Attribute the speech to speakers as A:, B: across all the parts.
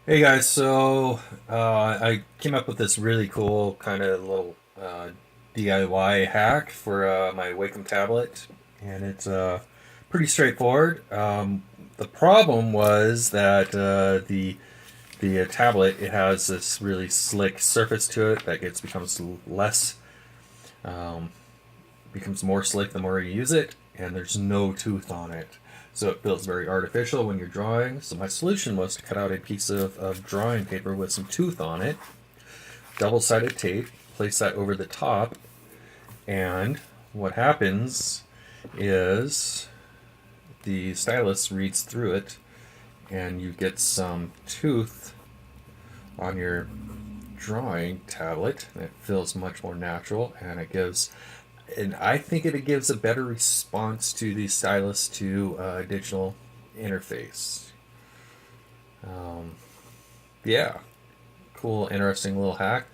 A: Hey guys, I came up with this really cool kind of little DIY hack for my Wacom tablet, and it's pretty straightforward. The problem was that the tablet, it has this really slick surface to it that becomes less um, becomes more slick the more you use it, and there's no tooth on it. So it feels very artificial when you're drawing. So my solution was to cut out a piece of drawing paper with some tooth on it, double-sided tape, place that over the top, and what happens is the stylus reads through it, and you get some tooth on your drawing tablet. It feels much more natural, and I think it gives a better response to the stylus to digital interface. Um, yeah, cool, interesting little hack.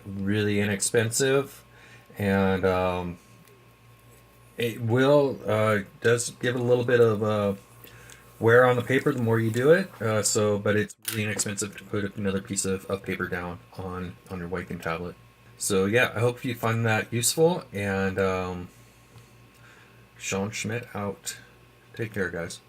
A: Really inexpensive, and it will does give a little bit of wear on the paper the more you do it. But it's really inexpensive to put another piece of paper down on your Wacom tablet. So yeah, I hope you find that useful. And Sean Schmidt out. Take care, guys.